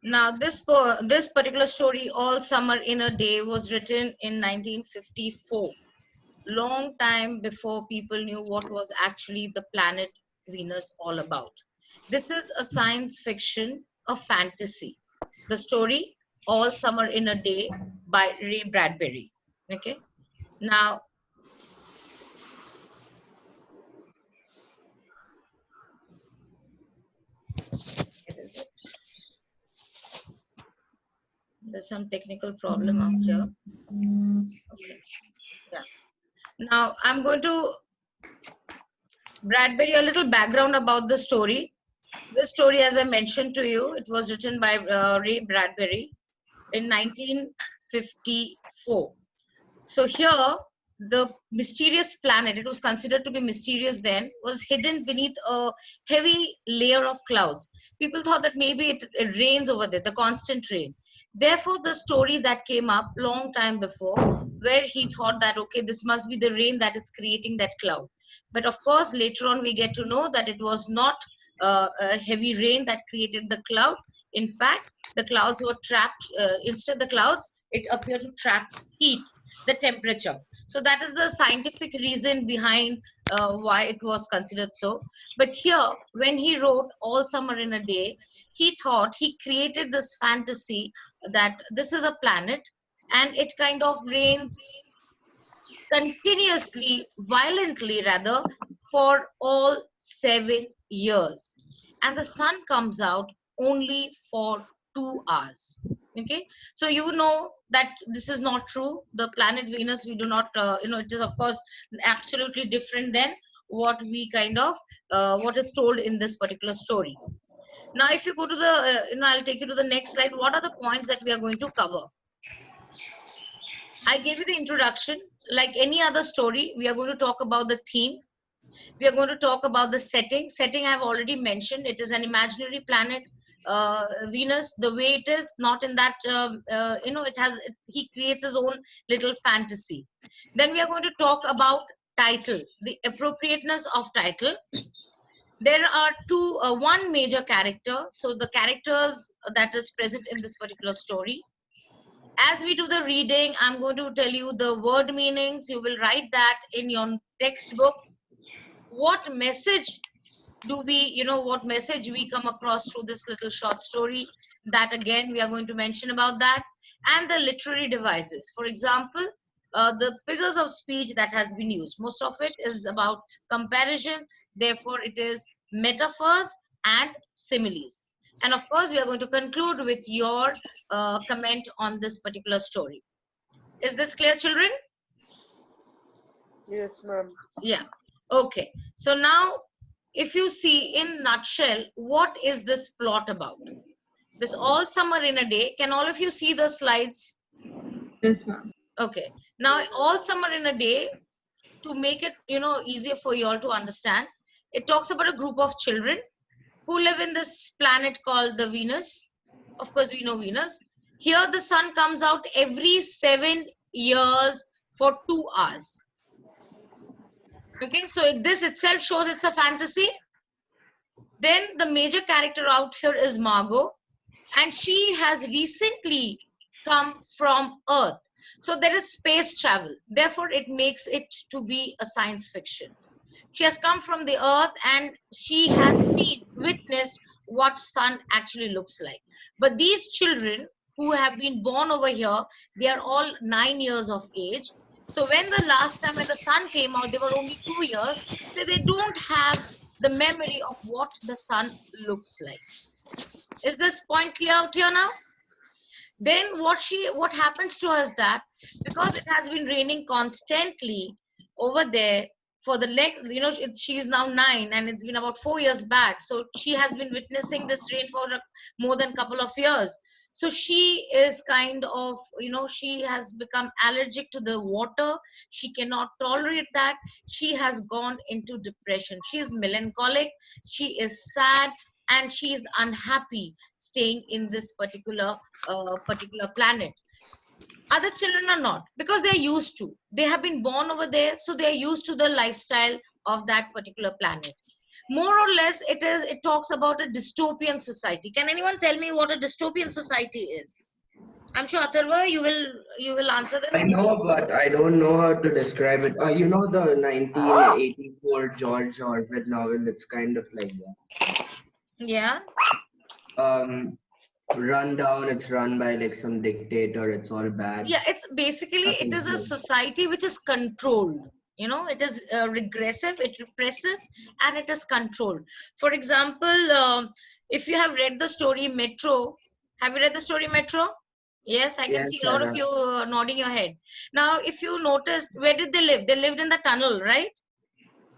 Now, this particular story, All Summer in a Day, was written in 1954, long time before people knew what was actually the planet Venus all about. This is a science fiction, a fantasy. The story, All Summer in a Day, by Ray Bradbury. Okay. Now, there's some technical problem out here. Okay. Yeah. Now, I'm going to Bradbury a little background about the story. This story, as I mentioned to you, it was written by Ray Bradbury in 1954. So here, the mysterious planet, it was considered to be mysterious then, was hidden beneath a heavy layer of clouds. People thought that maybe it rains over there, the constant rain. Therefore, the story that came up long time before, where he thought that, okay, this must be the rain that is creating that cloud. But of course, later on, we get to know that it was not a heavy rain that created the cloud. In fact, the clouds were trapped, instead the clouds, it appeared to trap heat, the temperature. So that is the scientific reason behind why it was considered so. But here, when he wrote All Summer in a Day, he thought, he created this fantasy that this is a planet and it kind of rains continuously, violently rather, for all 7 years. And the sun comes out only for 2 hours. Okay, so you know that this is not true. The planet Venus, we do not, it is of course absolutely different than what we kind of, what is told in this particular story. Now, if you go to the, I'll take you to the next slide. What are the points that we are going to cover? I gave you the introduction. Like any other story, we are going to talk about the theme. We are going to talk about the setting. Setting I've already mentioned. It is an imaginary planet, Venus. The way it is, not in that, it has. He creates his own little fantasy. Then we are going to talk about title, the appropriateness of title. There are one major character. So the characters that is present in this particular story. As we do the reading, I'm going to tell you the word meanings. You will write that in your textbook. What message what message we come across through this little short story? That again, we are going to mention about that. And the literary devices. For example, the figures of speech that has been used. Most of it is about comparison. Therefore, it is metaphors and similes. And of course, we are going to conclude with your comment on this particular story. Is this clear, children? Yes, ma'am. Yeah. Okay. So now, if you see in nutshell, what is this plot about? This All Summer in a Day. Can all of you see the slides? Yes, ma'am. Okay. Now, All Summer in a Day, to make it, easier for you all to understand, it talks about a group of children who live in this planet called the Venus. Of course, we know Venus. Here, the sun comes out every 7 years for 2 hours. Okay, so this itself shows it's a fantasy. Then the major character out here is Margot, and she has recently come from Earth. So there is space travel. Therefore, it makes it to be a science fiction. She has come from the Earth and she has witnessed what sun actually looks like. But these children who have been born over here, they are all 9 years of age. So when the last time when the sun came out, they were only 2 years. So they don't have the memory of what the sun looks like. Is this point clear out here now? Then what happens to us that because it has been raining constantly over there for the next, she is now 9 and it's been about 4 years back. So she has been witnessing this rain for more than a couple of years. So she is kind of, she has become allergic to the water. She cannot tolerate that. She has gone into depression. She is melancholic. She is sad and she is unhappy staying in this particular planet. Other children are not, because they're used to, they have been born over there, so they're used to the lifestyle of that particular planet. More or less, it talks about a dystopian society. Can anyone tell me what a dystopian society is? I'm sure Atharva, you will answer I this. know, but I don't know how to describe it. You know the 1984 George Orwell novel? It's kind of like Yeah. that. Run down. It's run by like some dictator. It's all bad. Yeah, it's basically, it Nothing's is a good. society which is controlled. It is regressive, it's repressive, and it is controlled. For example, if you have read the story Metro, have you read the story Metro? Yes, I can Yes, see a I lot of have. you nodding your head. Now, if you notice, where did they live? They lived in the tunnel, right?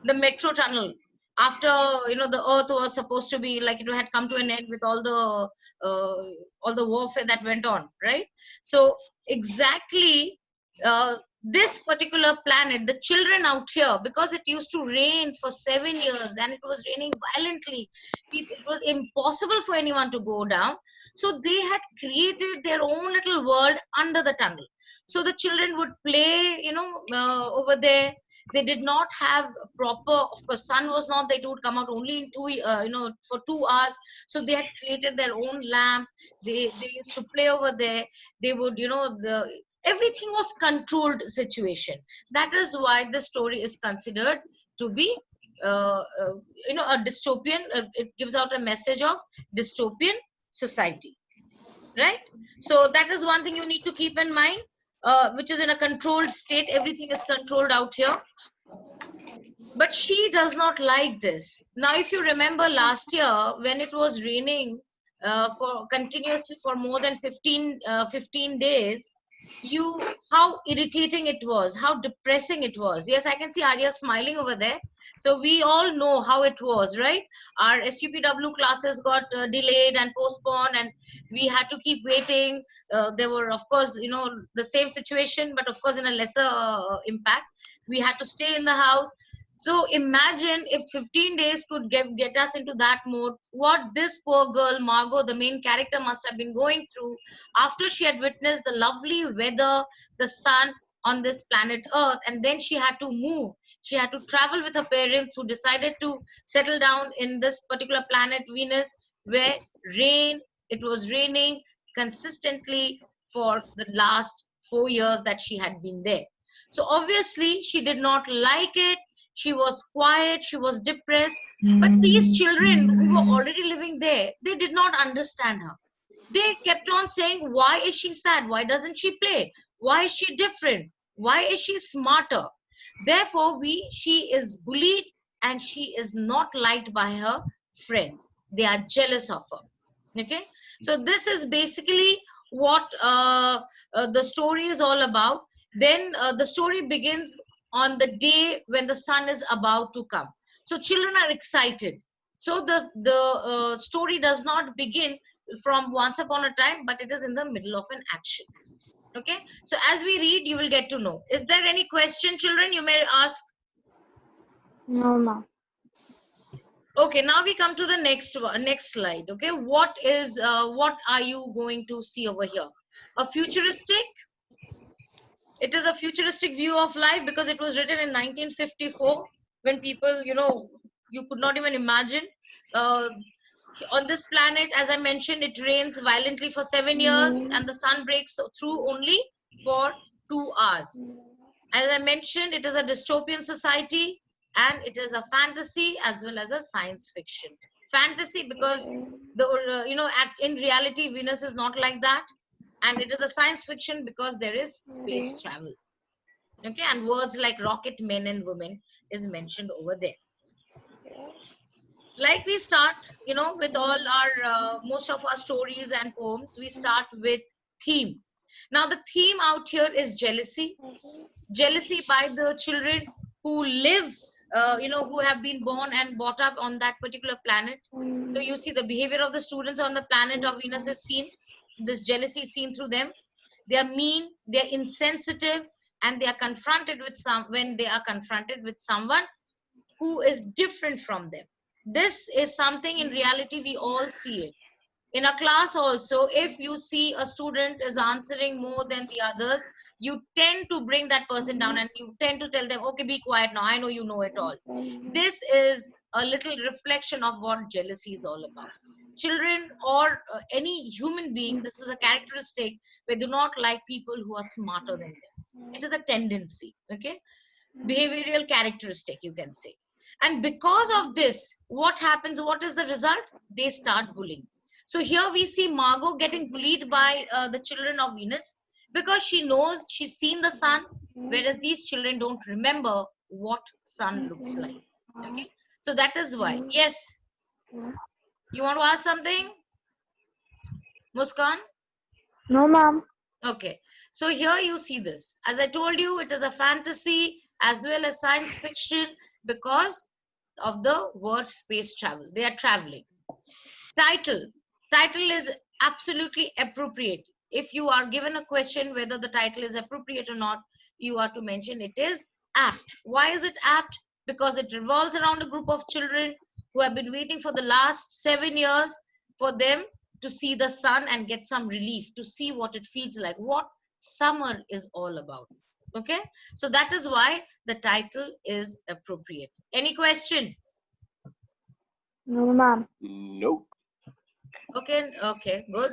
The metro tunnel. After the earth was supposed to be like, it had come to an end with all the warfare that went on, right? So exactly, this particular planet, the children out here, because it used to rain for 7 years and it was raining violently, it was impossible for anyone to go down. So they had created their own little world under the tunnel. So the children would play, over there. They did not have proper, of course, sun was not there, it would come out only in for 2 hours. So they had created their own lamp. They used to play over there. They would, everything was controlled situation. That is why the story is considered to be a dystopian. It gives out a message of dystopian society, right? So that is one thing you need to keep in mind, which is in a controlled state, everything is controlled out here. But she does not like this. Now, if you remember last year when it was raining for continuously for more than 15 days, how irritating it was, how depressing it was. Yes, I can see Arya smiling over there. So we all know how it was, right? Our SUPW classes got delayed and postponed, and we had to keep waiting. There were, of course, the same situation, but of course in a lesser impact. We had to stay in the house. So imagine if 15 days could get us into that mode, what this poor girl, Margot, the main character, must have been going through after she had witnessed the lovely weather, the sun on this planet Earth, and then she had to move. She had to travel with her parents who decided to settle down in this particular planet, Venus, where it was raining consistently for the last 4 years that she had been there. So obviously, she did not like it. She was quiet, she was depressed. But these children who were already living there, they did not understand her. They kept on saying, why is she sad? Why doesn't she play? Why is she different? Why is she smarter? Therefore, she is bullied and she is not liked by her friends. They are jealous of her. Okay, so this is basically what the story is all about. Then the story begins on the day when the sun is about to come. So children are excited. So the story does not begin from once upon a time, but it is in the middle of an action. Okay, so as we read, you will get to know. Is there any question, children? You may ask. No, ma. Okay, now we come to the next slide. Okay, what are you going to see over here? A futuristic. It is a futuristic view of life because it was written in 1954 when people, you could not even imagine. Uh, on this planet, as I mentioned, it rains violently for 7 years and the sun breaks through only for 2 hours. As I mentioned, it is a dystopian society and it is a fantasy as well as a science fiction. Fantasy because in reality, Venus is not like that, and it is a science fiction because there is space travel. Okay, and words like rocket, men, and women is mentioned over there. Like we start, with all our most of our stories and poems, we start with theme. Now, the theme out here is jealousy. Jealousy by the children who live, who have been born and brought up on that particular planet. So you see the behavior of the students on the planet of Venus is seen. This jealousy is seen through them. They are mean, they are insensitive, and they are confronted with when they are confronted with someone who is different from them. This is something in reality we all see it. In a class also, if you see a student is answering more than the others, you tend to bring that person down and you tend to tell them, okay, be quiet now, I know you know it all. This is a little reflection of what jealousy is all about. Children or any human being, this is a characteristic. They do not like people who are smarter than them. It is a tendency, okay? Behavioral characteristic, you can say. And because of this, what happens? What is the result? They start bullying. So here we see Margot getting bullied by the children of Venus because she knows she's seen the sun, whereas these children don't remember what sun looks like. Okay, so that is why. Yes, you want to ask something, Muskan? No, ma'am. Okay, so here you see this. As I told you, it is a fantasy as well as science fiction because of the word space travel. They are traveling. Title. Title is absolutely appropriate. If you are given a question whether the title is appropriate or not, you are to mention it is apt. Why is it apt? Because it revolves around a group of children who have been waiting for the last 7 years for them to see the sun and get some relief, to see what it feels like, what summer is all about. Okay, so that is why the title is appropriate. Any question? No, ma'am. Nope. Okay, good.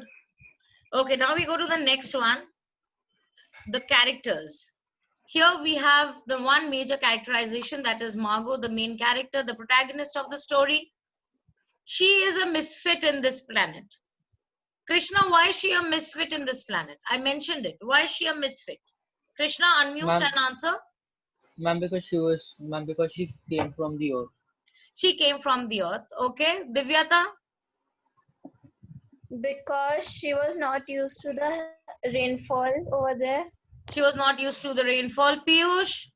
Okay, now we go to the next one, the characters. Here we have the one major characterization, that is Margot, the main character, the protagonist of the story. She is a misfit in this planet. Krishna, why is she a misfit in this planet? I mentioned it. Why is she a misfit? Krishna, unmute Ma'am, and answer. ma'am, because she came from the earth. She came from the earth. Okay, Divyata? Because she was not used to the rainfall over there. She was not used to the rainfall. Piyush?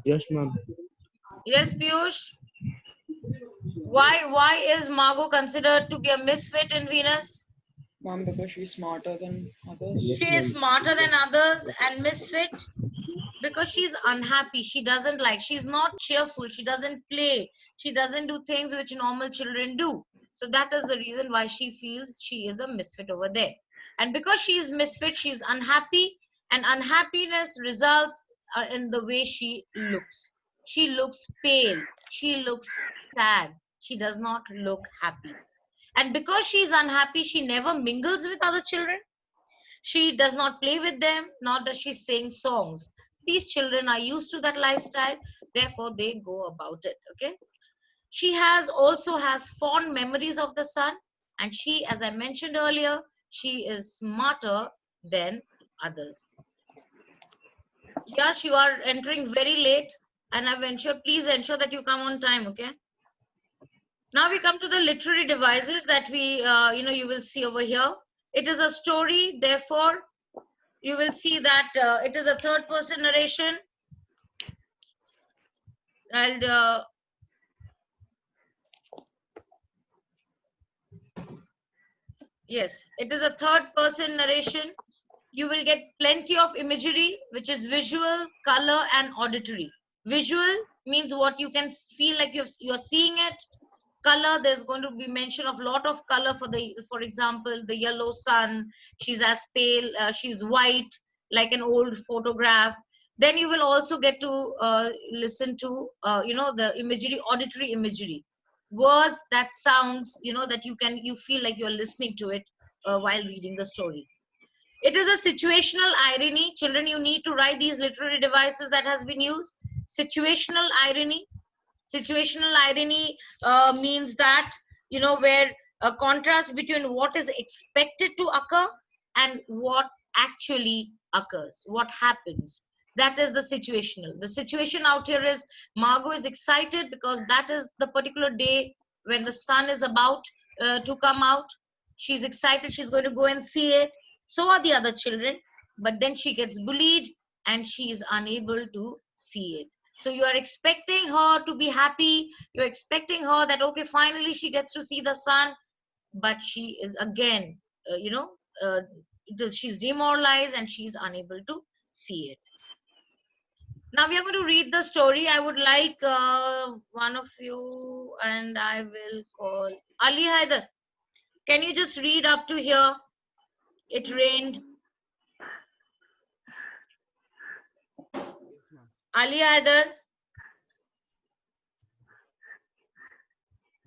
Yes, ma'am. Yes, Piyush? Why is Margot considered to be a misfit in Venus? Mom, because she's smarter than others. Yes, She is ma'am. smarter than others and misfit because she's unhappy. She doesn't like, she's not cheerful, she doesn't play, she doesn't do things which normal children do. So that is the reason why she feels she is a misfit over there. And because she is misfit, she's unhappy, and unhappiness results in the way she looks. She looks pale, she looks sad, she does not look happy. And because she is unhappy, she never mingles with other children. She does not play with them, nor does she sing songs. These children are used to that lifestyle, therefore they go about it. Okay. She also has fond memories of the sun, and she, as I mentioned earlier, she is smarter than others. Yash, you are entering very late, and please ensure that you come on time. Okay. Now we come to the literary devices that you will see over here. It is a story, therefore you will see that it is a third person narration, and yes, it is a third person narration. You will get plenty of imagery, which is visual, color, and auditory. Visual means what you can feel like you're seeing it. Color, there's going to be mention of lot of color for example, the yellow sun. She's as pale, she's white, like an old photograph. Then you will also get to listen to the imagery, auditory imagery, words, that sounds, that you feel like you're listening to it while reading the story. It is a situational irony. Children, you need to write these literary devices that has been used. Situational irony. Situational irony means that, where a contrast between what is expected to occur and what actually occurs, what happens. That is the situational. The situation out here is Margot is excited because that is the particular day when the sun is about to come out. She's excited. She's going to go and see it. So are the other children. But then she gets bullied and she is unable to see it. So you are expecting her to be happy. You're expecting her that, okay, finally she gets to see the sun. But she is again, she's demoralized and she's unable to see it. Now we are going to read the story. I would like one of you, and I will call Ali Haider. Can you just read up to here? It rained. Ali Haider,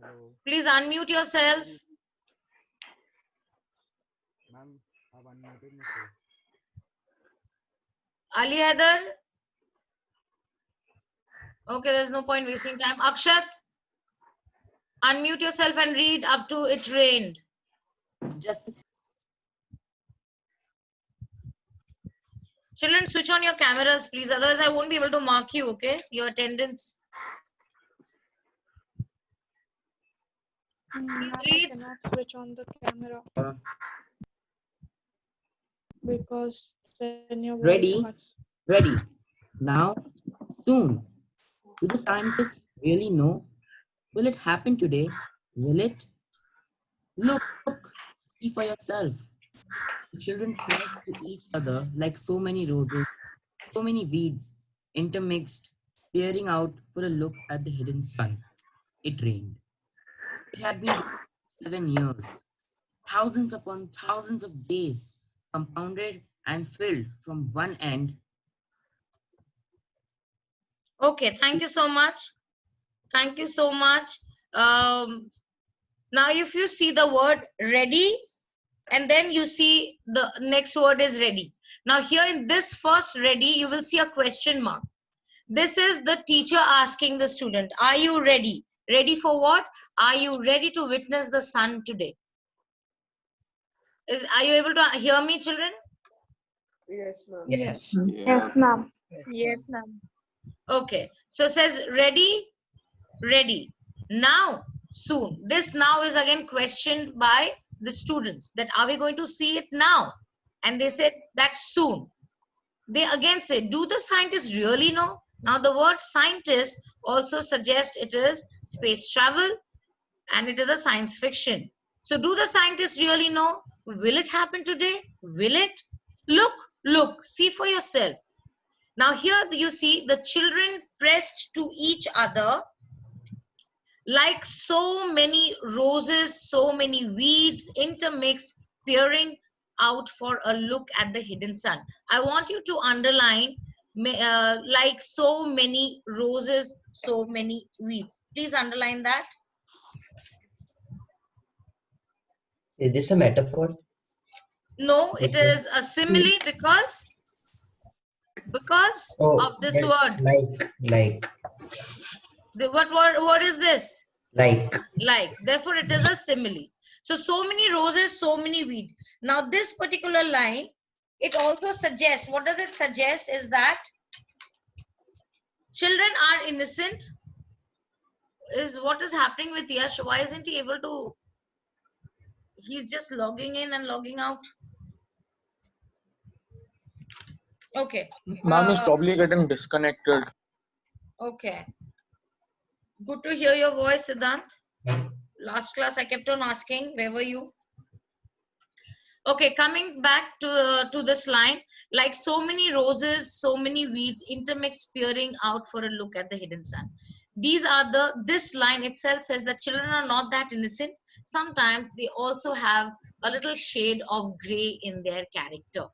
Hello, please unmute yourself. ma'am. I've unmuted myself. Ali Haider. Okay, there's no point wasting time. Akshat, unmute yourself and read up to it rained. Just Children, switch on your cameras, please. Otherwise, I won't be able to mark you, okay? Your attendance. Ma'am, I Read. cannot switch on the camera uh, because then your voice ready, cuts. ready. Now, soon. Do the scientists really know? Will it happen today? Will it? Look, see for yourself. The children press to each other like so many roses, so many weeds, intermixed, peering out for a look at the hidden sun. It rained. It had been raining 7 years, thousands upon thousands of days, compounded and filled from one end. Okay, thank you so much. Thank you so much. Now, if you see the word ready, and then you see the next word is ready. Now, here in this first ready, you will see a question mark. This is the teacher asking the student, are you ready? Ready for what? Are you ready to witness the sun today? Are you able to hear me, children? Yes, ma'am. Yes, Yeah. ma'am. Yes, ma'am. Okay, so it says ready, ready. Now, soon. This now is again questioned by the students that are we going to see it now? And they said that soon. They again say, do the scientists really know? Now, the word scientist also suggests it is space travel and it is a science fiction. So, do the scientists really know? Will it happen today? Will it? Look, look, see for yourself. Now, here you see the children pressed to each other like so many roses, so many weeds intermixed, peering out for a look at the hidden sun. I want you to underline like so many roses, so many weeds. Please underline that. Is this a metaphor? No, it This is is a simile because oh, of this that's word. What word is this? like. Like, therefore it is a simile. So many roses, so many weeds. Now this particular line, it also suggests, what does it suggest is that children are innocent. Is what is happening with Yash? Why isn't he able to? He's just logging in and logging out. Okay. Ma'am is probably getting disconnected. Okay. Good to hear your voice, Siddhant. Last class I kept on asking, where were you? Okay, coming back to this line, like so many roses, so many weeds intermixed, peering out for a look at the hidden sun. This line itself says that children are not that innocent. Sometimes they also have a little shade of gray in their character.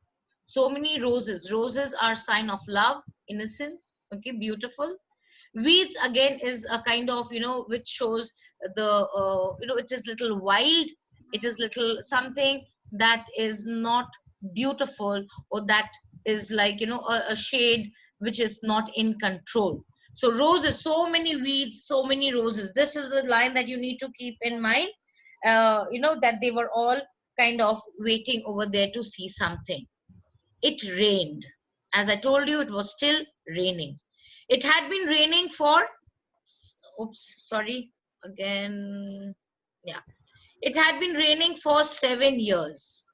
So many roses. Roses are sign of love, innocence. Okay, beautiful. Weeds again is a kind of, which shows it is little wild. It is little something that is not beautiful, or that is like a shade which is not in control. So roses, so many weeds, so many roses. This is the line that you need to keep in mind. That they were all kind of waiting over there to see something. It rained. As I told you, it was still raining. It had been raining for, oops, sorry, again, yeah. It had been raining for 7 years.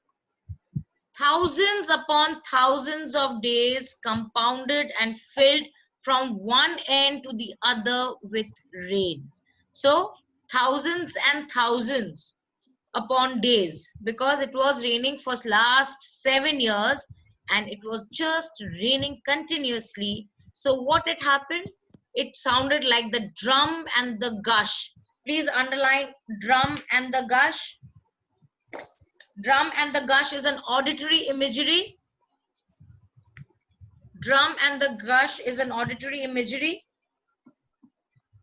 Thousands upon thousands of days compounded and filled from one end to the other with rain. So, thousands and thousands upon days, because it was raining for last 7 years and it was just raining continuously. So what had happened? It sounded like the drum and the gush. Please underline drum and the gush. Drum and the gush is an auditory imagery. Drum and the gush is an auditory imagery.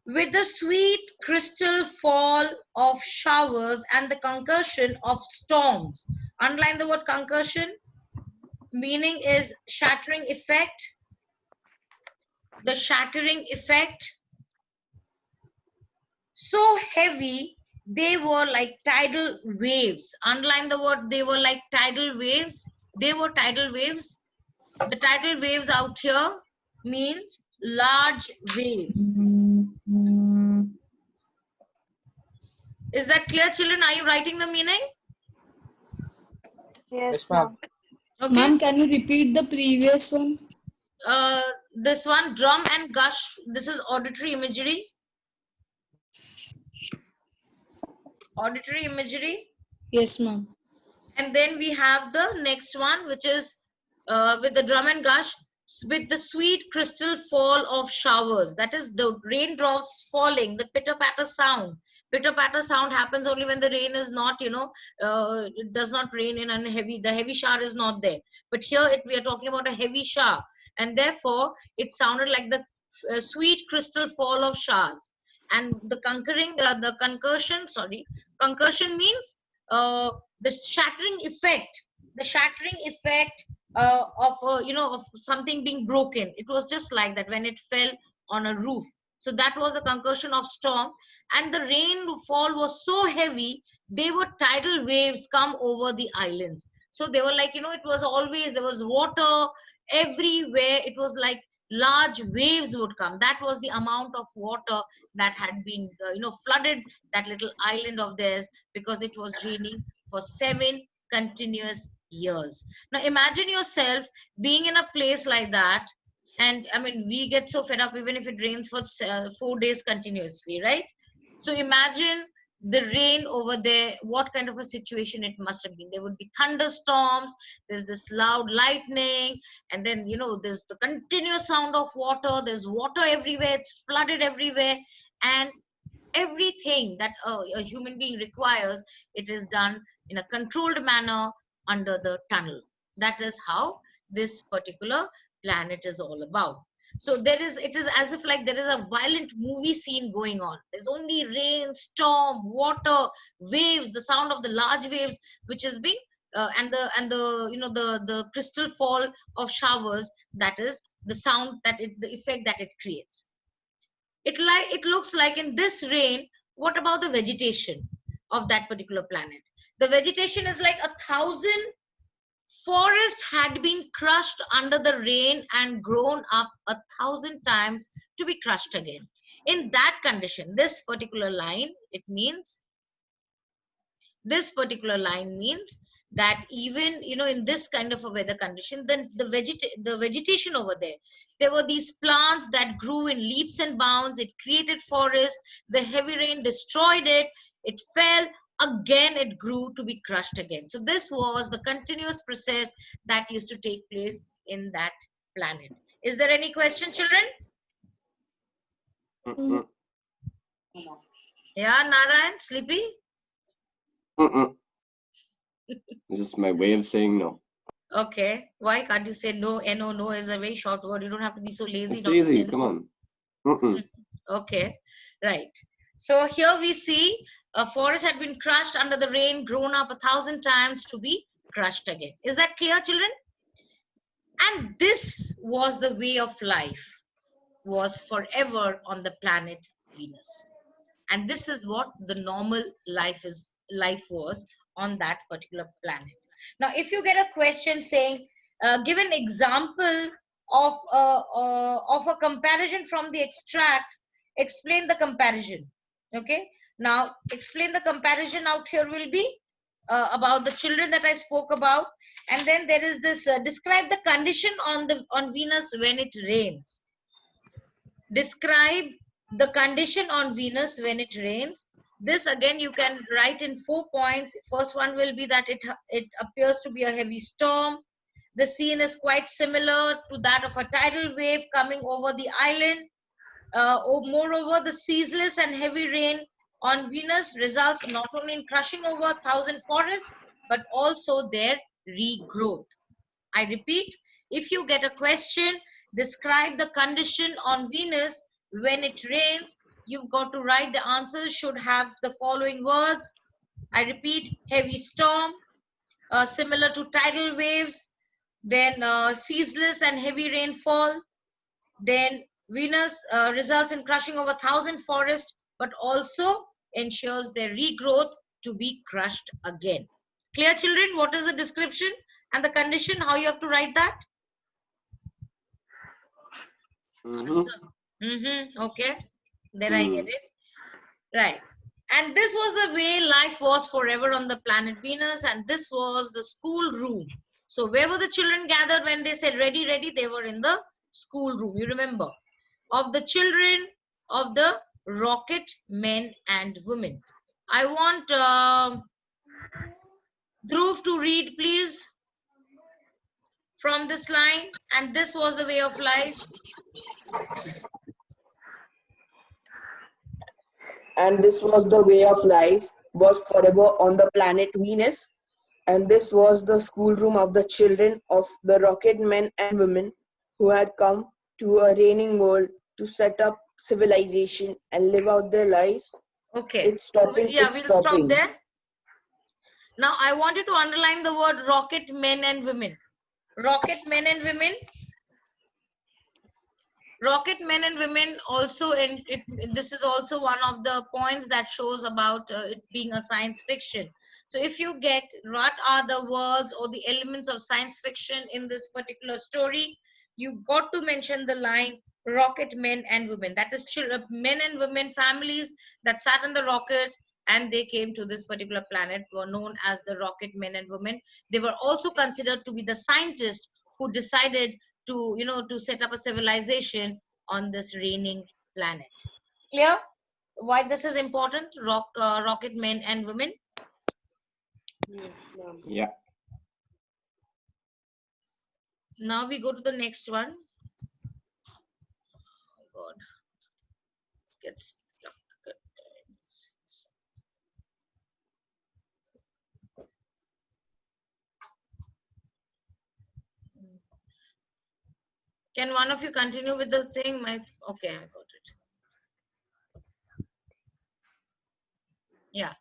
With the sweet crystal fall of showers and the concussion of storms. Underline the word concussion. Meaning is shattering effect. The shattering effect. So heavy, they were like tidal waves. Underline the word, they were like tidal waves. They were tidal waves. The tidal waves out here means large waves. Is that clear, children? Are you writing the meaning? Yes, Yes, ma'am. Okay. Ma'am, can you repeat the previous one? This one, drum and gush. This is auditory imagery. Auditory imagery. Yes, ma'am. And then we have the next one, which is with the drum and gush, with the sweet crystal fall of showers. That is the raindrops falling, the pitter patter sound. Pitter patter sound happens only when the rain is not, it does not rain in a heavy, the heavy shower is not there. But here we are talking about a heavy shower. And therefore, it sounded like the sweet crystal fall of showers. And the concussion means the shattering effect of something being broken. It was just like that when it fell on a roof. So that was the concussion of storm. And the rainfall was so heavy, they were tidal waves come over the islands. So they were like, it was always, there was water everywhere. It was like large waves would come. That was the amount of water that had been flooded that little island of theirs, because it was raining for 7 continuous years. Now imagine yourself being in a place like that. And I mean, we get so fed up even if it rains for 4 days continuously, right? So imagine the rain over there, what kind of a situation it must have been. There would be thunderstorms, there's this loud lightning, and then there's the continuous sound of water, there's water everywhere, it's flooded everywhere. And everything that a human being requires, it is done in a controlled manner under the tunnel. That is how this particular planet is all about. So it is as if like there is a violent movie scene going on. There's only rain, storm, water, waves, the sound of the large waves, which is being and the crystal fall of showers. That is the sound the effect that it creates. It looks like in this rain. What about the vegetation of that particular planet? The vegetation is like 1,000 forests had been crushed under the rain and grown up 1,000 times to be crushed again. In that condition, this particular line means that even in this kind of a weather condition, then the vegetation over there were these plants that grew in leaps and bounds. It created forests. The heavy rain destroyed it. It fell again, it grew to be crushed again. So this was the continuous process that used to take place in that planet. Is there any question, children? Yeah, Narayan, sleepy? This is my way of saying no. Okay. Why can't you say no? No is a very short word. You don't have to be so lazy. It's easy. Come on. Okay. Right. So here we see a forest had been crushed under the rain, grown up 1,000 times to be crushed again. Is that clear, children? And this was the way of life, was forever on the planet Venus. And this is what the normal life was on that particular planet. Now, if you get a question saying, give an example of a comparison from the extract, explain the comparison. Okay. Now, explain the comparison out here will be about the children that I spoke about. And then there is this, describe the condition on Venus when it rains. Describe the condition on Venus when it rains. This again you can write in 4 points. First one will be that it appears to be a heavy storm. The scene is quite similar to that of a tidal wave coming over the island. Moreover, the ceaseless and heavy rain on Venus results not only in crushing over 1,000 forests, but also their regrowth. I repeat, if you get a question, describe the condition on Venus when it rains, you've got to write the answers should have the following words. I repeat, heavy storm, similar to tidal waves, then ceaseless and heavy rainfall, then Venus results in crushing over 1,000 forests, but also ensures their regrowth to be crushed again. Clear, children? What is the description and the condition? How you have to write that? Okay. Then I get it. Right. And this was the way life was forever on the planet Venus, and this was the school room. So where were the children gathered when they said ready, ready? They were in the school room. You remember? Of the children of the rocket men and women. I want Dhruv to read, please, from this line. And this was the way of life. And this was the way of life was forever on the planet Venus. And this was the schoolroom of the children of the rocket men and women who had come to a raining world to set up civilization and live out their lives. Okay. It's stopping. Yeah, It's we'll stopping. stop there. Now, I want you to underline the word rocket men and women. Rocket men and women. Rocket men and women also, and this is also one of the points that shows about it being a science fiction. So if you get what are the words or the elements of science fiction in this particular story, you got to mention the line rocket men and women. That is men and women families that sat on the rocket and they came to this particular planet were known as the rocket men and women. They were also considered to be the scientists who decided to, to set up a civilization on this raining planet. Clear? Why this is important? Rocket men and women. Yes, ma'am. Yeah. Now we go to the next one. Oh God. Gets stuck. Can one of you continue with the thing? Okay, I got it. Yeah.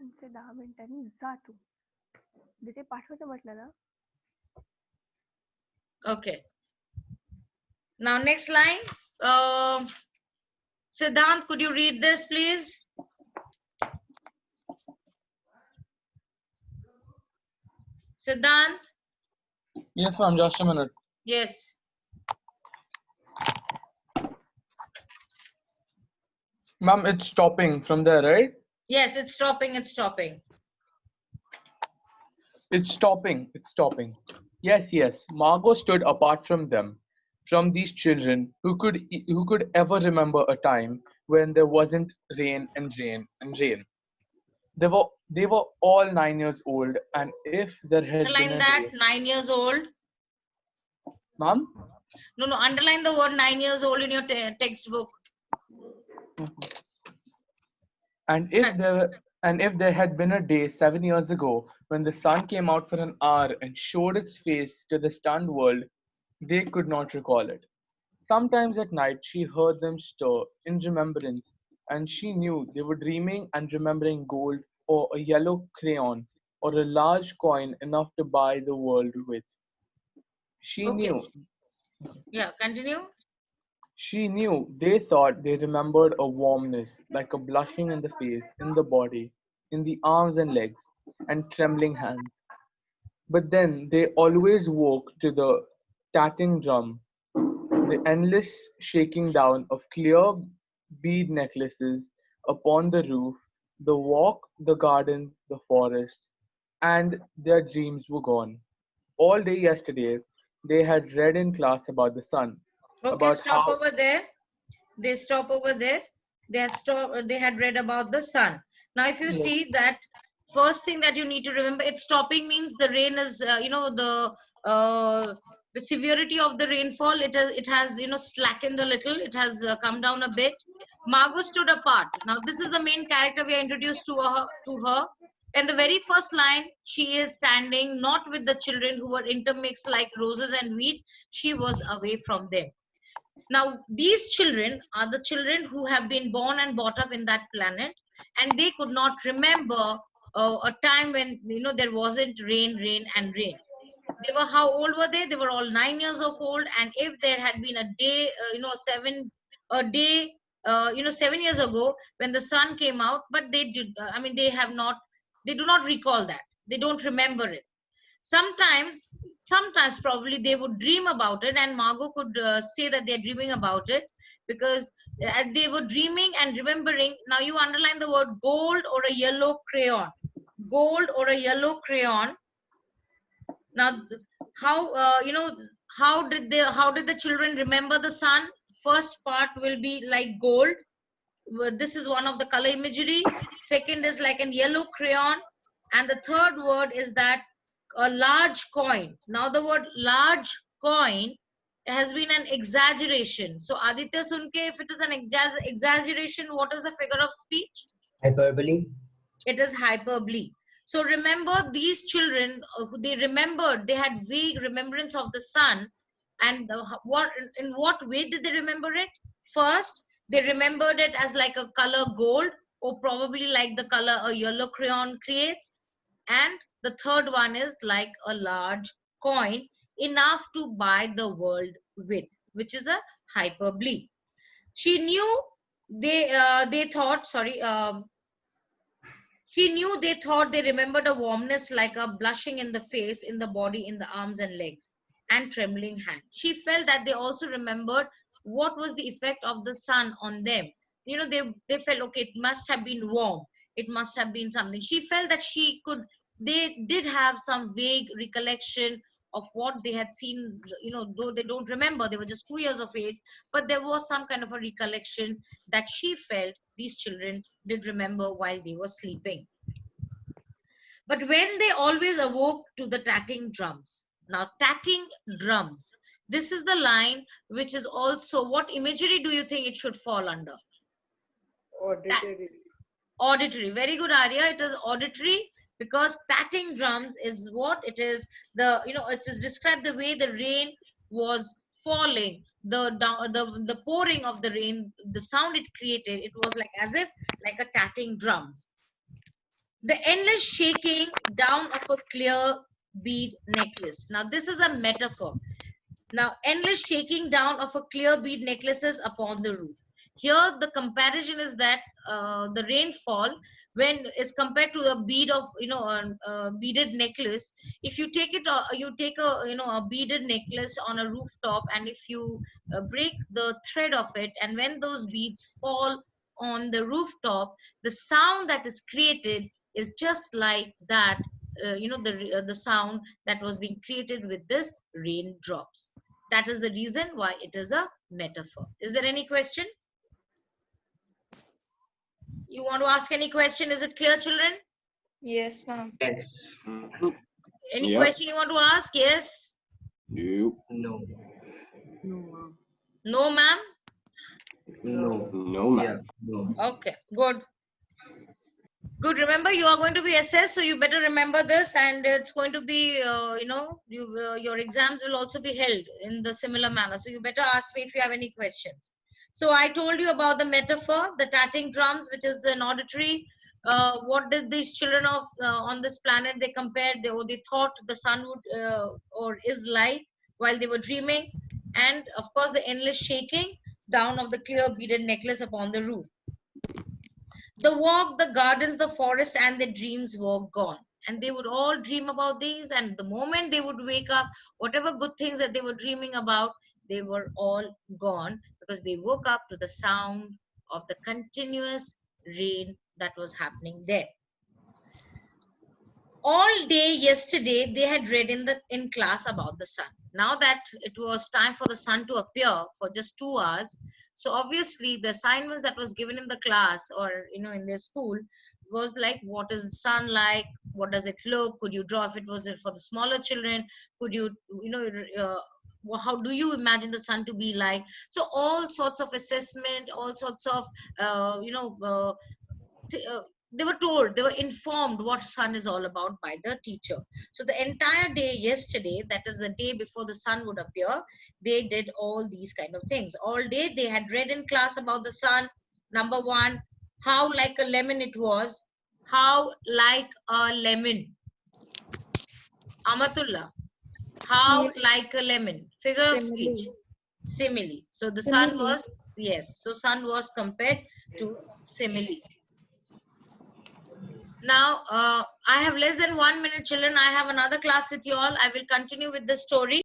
तुमचे 10 मिनिटांनी जा तू तिथे पाठवायचं म्हटलं ना. Okay. Now next line. Siddhant, could you read this, please? Siddhant. Yes, ma'am. Just a minute. Yes. Ma'am, it's stopping from there, right? Yes, it's stopping. It's stopping. It's stopping. It's stopping. Yes, yes. Margot stood apart from them, from these children who could ever remember a time when there wasn't rain and rain and rain. They were all 9 years old, and if there had been Underline a that, day, 9 years old. ma'am. No, underline the word 9 years old in your textbook. And if there had been a day 7 years ago when the sun came out for an hour and showed its face to the stunned world, they could not recall it. Sometimes at night she heard them stir in remembrance, and she knew they were dreaming and remembering gold or a yellow crayon or a large coin enough to buy the world with. She Okay. knew. Yeah, continue. She knew they thought they remembered a warmness, like a blushing in the face, in the body, in the arms and legs, and trembling hands. But then they always woke to the tatting drum, the endless shaking down of clear bead necklaces upon the roof, the walk, the gardens, the forest, and their dreams were gone. All day yesterday, they had read in class about the sun, Okay, about stop how over there. They stop over there. They had read about the sun. Now, if you see that first thing that you need to remember, it's stopping means the rain is, the severity of the rainfall. It has slackened a little. It has come down a bit. Margot stood apart. Now, this is the main character we are introduced to her. In the very first line, she is standing not with the children who were intermixed like roses and wheat. She was away from them. Now, these children are the children who have been born and brought up in that planet, and they could not remember a time when there wasn't rain, and rain. They were, how old were they? They were all 9 years of old, and if there had been a day, a day, 7 years ago when the sun came out, but they did. They have not. They do not recall that. They don't remember it. Sometimes probably they would dream about it, and Margot could say that they're dreaming about it because they were dreaming and remembering. Now you underline the word gold or a yellow crayon. Gold or a yellow crayon. Now how how did the children remember the sun? First part will be like gold. This is one of the color imagery. Second is like an yellow crayon, and the third word is that a large coin. Now the word large coin has been an exaggeration. So Aditya Sunke, if it is an exaggeration, what is the figure of speech? Hyperbole. It is hyperbole. So remember, these children, they remembered, they had vague remembrance of the sun. And in what way did they remember it? First, they remembered it as like a color gold, or probably like the color a yellow crayon creates. And the third one is like a large coin, enough to buy the world with, which is a hyperbole. She knew they thought, sorry, she knew they thought they remembered a warmness like a blushing in the face, in the body, in the arms and legs, and trembling hand. She felt that they also remembered what was the effect of the sun on them. They felt, okay, it must have been warm. It must have been something. She felt that they did have some vague recollection of what they had seen, though they don't remember, they were just 2 years of age, but there was some kind of a recollection that she felt these children did remember while they were sleeping. But when they always awoke to the tatting drums. Now, tatting drums. This is the line which is also, what imagery do you think it should fall under? Auditory. Auditory. Very good, Arya. It is auditory because tatting drums is what it is. It is described the way the rain was falling, the pouring of the rain, the sound it created. It was like as if like a tatting drums. The endless shaking down of a clear bead necklace. Now, this is a metaphor. Now, endless shaking down of a clear bead necklaces upon the roof. Here, the comparison is that the rainfall, when is compared to a bead of a beaded necklace. If you take it, you take a beaded necklace on a rooftop, and if you break the thread of it, and when those beads fall on the rooftop, the sound that is created is just like that. The sound that was being created with this raindrops. That is the reason why it is a metaphor. Is there any question? You want to ask any question? Is it clear, children? Yes, ma'am. Yes. Mhm. Any Yep. question you want to ask? Yes? You. No. No, ma'am? No. No, ma'am. Yeah. No. Okay, good. Good. Remember, you are going to be assessed, so you better remember this, and it's going to be, your exams will also be held in the similar manner. So you better ask me if you have any questions. So I told you about the metaphor, the tatting drums, which is an auditory. What did these children of on this planet, they compared, they thought the sun would or is like while they were dreaming, and of course the endless shaking down of the clear beaded necklace upon the roof. The walk, the gardens, the forest, and their dreams were gone. And they would all dream about these. And the moment they would wake up, whatever good things that they were dreaming about, they were all gone because they woke up to the sound of the continuous rain that was happening there. All day yesterday they had read in class about the sun. Now that it was time for the sun to appear for just 2 hours, so obviously the assignments that was given in the class or in their school was like, what is the sun like, what does it look, could you draw, if it was for the smaller children, could you how do you imagine the sun to be like. So all sorts of assessment, all sorts of uh, you know uh, they were told, they were informed what sun is all about by the teacher. So the entire day yesterday, that is the day before the sun would appear, they did all these kind of things. All day they had read in class about the sun. Number one, how like a lemon it was. How like a lemon. Amatullah. How Yes. like a lemon. Figure of speech. Simile. Simile. So the sun Simile. was, yes, so sun was compared to simile. Now, I have less than 1 minute, children. I have another class with you all. I will continue with the story.